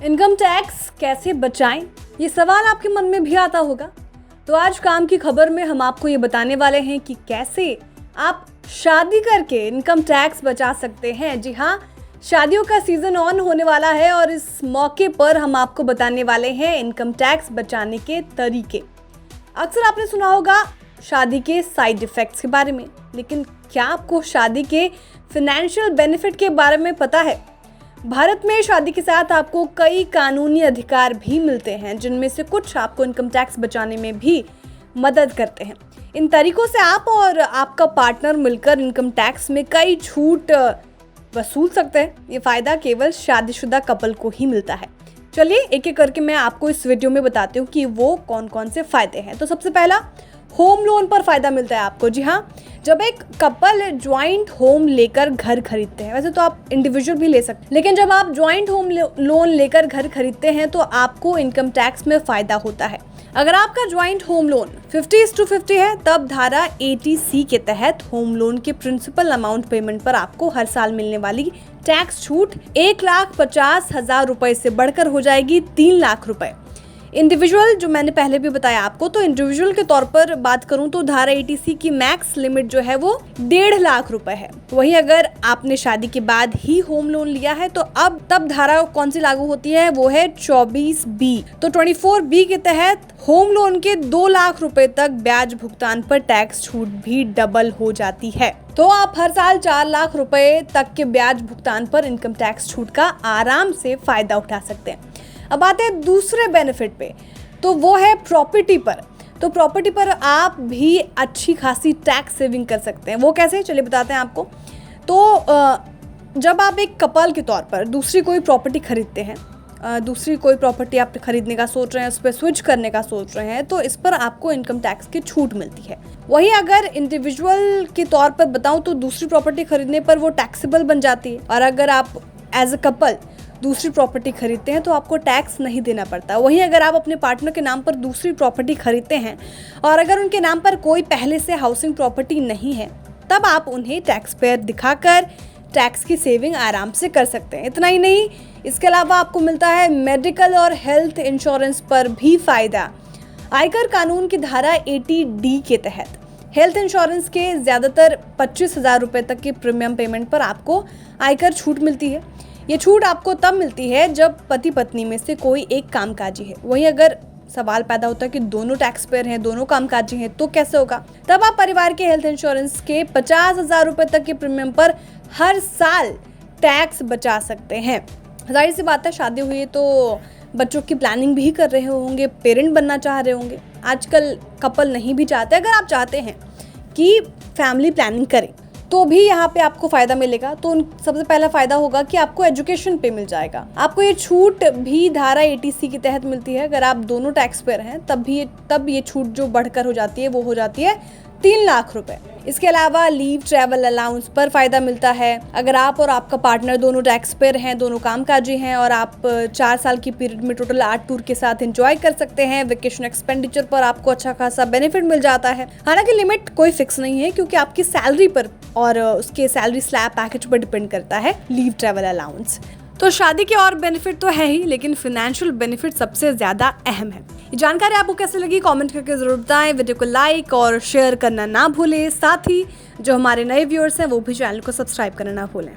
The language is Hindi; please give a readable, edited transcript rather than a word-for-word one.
इनकम टैक्स कैसे बचाएं, ये सवाल आपके मन में भी आता होगा। तो आज काम की खबर में हम आपको ये बताने वाले हैं कि कैसे आप शादी करके इनकम टैक्स बचा सकते हैं। जी हाँ, शादियों का सीजन ऑन होने वाला है और इस मौके पर हम आपको बताने वाले हैं इनकम टैक्स बचाने के तरीके। अक्सर आपने सुना होगा शादी के साइड इफ़ेक्ट्स के बारे में, लेकिन क्या आपको शादी के फिनेंशियल बेनिफिट के बारे में पता है? भारत में शादी के साथ आपको कई कानूनी अधिकार भी मिलते हैं, जिनमें से कुछ आपको इनकम टैक्स बचाने में भी मदद करते हैं। इन तरीकों से आप और आपका पार्टनर मिलकर इनकम टैक्स में कई छूट वसूल सकते हैं। ये फ़ायदा केवल शादीशुदा कपल को ही मिलता है। चलिए एक एक करके मैं आपको इस वीडियो में बताती हूँ कि वो कौन कौन से फ़ायदे हैं। तो सबसे पहला, होम लोन पर फ़ायदा मिलता है आपको। जी हाँ, जब एक कपल ज्वाइंट होम लेकर घर खरीदते हैं, वैसे तो आप इंडिविजुअल भी ले सकते हैं, लेकिन जब आप ज्वाइंट होम लोन लेकर घर खरीदते हैं तो आपको इनकम टैक्स में फ़ायदा होता है। अगर आपका ज्वाइंट होम लोन 50:50 है, तब धारा 80C के तहत होम लोन के प्रिंसिपल अमाउंट पेमेंट पर आपको हर साल मिलने वाली टैक्स छूट 1,50,000 रुपए से बढ़कर हो जाएगी 3 लाख रुपए। इंडिविजुअल, जो मैंने पहले भी बताया आपको, तो इंडिविजुअल के तौर पर बात करूं तो धारा 80C की मैक्स लिमिट जो है वो 1.5 लाख रुपए है। वहीं अगर आपने शादी के बाद ही होम लोन लिया है तो अब तब धारा कौन सी लागू होती है, वो है 24B। तो 24B के तहत होम लोन के 2 लाख रुपए तक ब्याज भुगतान पर टैक्स छूट भी डबल हो जाती है। तो आप हर साल 4 लाख रुपए तक के ब्याज भुगतान पर इनकम टैक्स छूट का आराम से फायदा उठा सकते हैं। अब आते हैं दूसरे बेनिफिट पे, तो वो है प्रॉपर्टी पर। तो प्रॉपर्टी पर आप भी अच्छी खासी टैक्स सेविंग कर सकते हैं। वो कैसे, चलिए बताते हैं आपको। तो जब आप एक कपल के तौर पर दूसरी कोई प्रॉपर्टी खरीदते हैं, दूसरी कोई प्रॉपर्टी आप खरीदने का सोच रहे हैं, उस पर स्विच करने का सोच रहे हैं, तो इस पर आपको इनकम टैक्स की छूट मिलती है। वहीं अगर इंडिविजुअल के तौर पर बताऊं तो दूसरी प्रॉपर्टी खरीदने पर वो टैक्सेबल बन जाती है, और अगर आप एज अ कपल दूसरी प्रॉपर्टी खरीदते हैं तो आपको टैक्स नहीं देना पड़ता। वहीं अगर आप अपने पार्टनर के नाम पर दूसरी प्रॉपर्टी खरीदते हैं और अगर उनके नाम पर कोई पहले से हाउसिंग प्रॉपर्टी नहीं है, तब आप उन्हें टैक्स पेयर दिखाकर टैक्स की सेविंग आराम से कर सकते हैं। इतना ही नहीं, इसके अलावा आपको मिलता है मेडिकल और हेल्थ इंश्योरेंस पर भी फ़ायदा। आयकर कानून की धारा 80D के तहत हेल्थ इंश्योरेंस के ज़्यादातर 25,000 रुपये तक के प्रीमियम पेमेंट पर आपको आयकर छूट मिलती है। ये छूट आपको तब मिलती है जब पति पत्नी में से कोई एक कामकाजी है। वहीं अगर सवाल पैदा होता है कि दोनों टैक्स पेयर हैं, दोनों कामकाजी हैं, तो कैसे होगा? तब आप परिवार के हेल्थ इंश्योरेंस के 50,000 रुपये तक के प्रीमियम पर हर साल टैक्स बचा सकते हैं। जाहिर सी बात है, शादी हुई है तो बच्चों की प्लानिंग भी कर रहे होंगे, पेरेंट बनना चाह रहे होंगे। आजकल कपल नहीं भी चाहते। अगर आप चाहते हैं कि फैमिली प्लानिंग करें तो भी यहाँ पे आपको फ़ायदा मिलेगा। तो सबसे पहला फ़ायदा होगा कि आपको एजुकेशन पे मिल जाएगा। आपको ये छूट भी धारा 80C के तहत मिलती है। अगर आप दोनों टैक्स पेयर हैं तब ये छूट जो बढ़कर हो जाती है वो हो जाती है 3 लाख रुपए। इसके अलावा लीव ट्रैवल अलाउंस पर फ़ायदा मिलता है। अगर आप और आपका पार्टनर दोनों टैक्स पेयर हैं, दोनों कामकाजी हैं और आप 4 साल की पीरियड में टोटल 8 टूर के साथ एंजॉय कर सकते हैं। वेकेशन एक्सपेंडिचर पर आपको अच्छा खासा बेनिफिट मिल जाता है। हालांकि लिमिट कोई फिक्स नहीं है, क्योंकि आपकी सैलरी पर और उसके सैलरी स्लैब पैकेज पर डिपेंड करता है लीव ट्रैवल अलाउंस। तो शादी के और बेनिफिट तो है ही, लेकिन फाइनेंशियल बेनिफिट सबसे ज़्यादा अहम है। ये जानकारी आपको कैसे लगी, कमेंट करके ज़रूर बताएं। वीडियो को लाइक और शेयर करना ना भूलें। साथ ही जो हमारे नए व्यूअर्स हैं वो भी चैनल को सब्सक्राइब करना ना भूलें।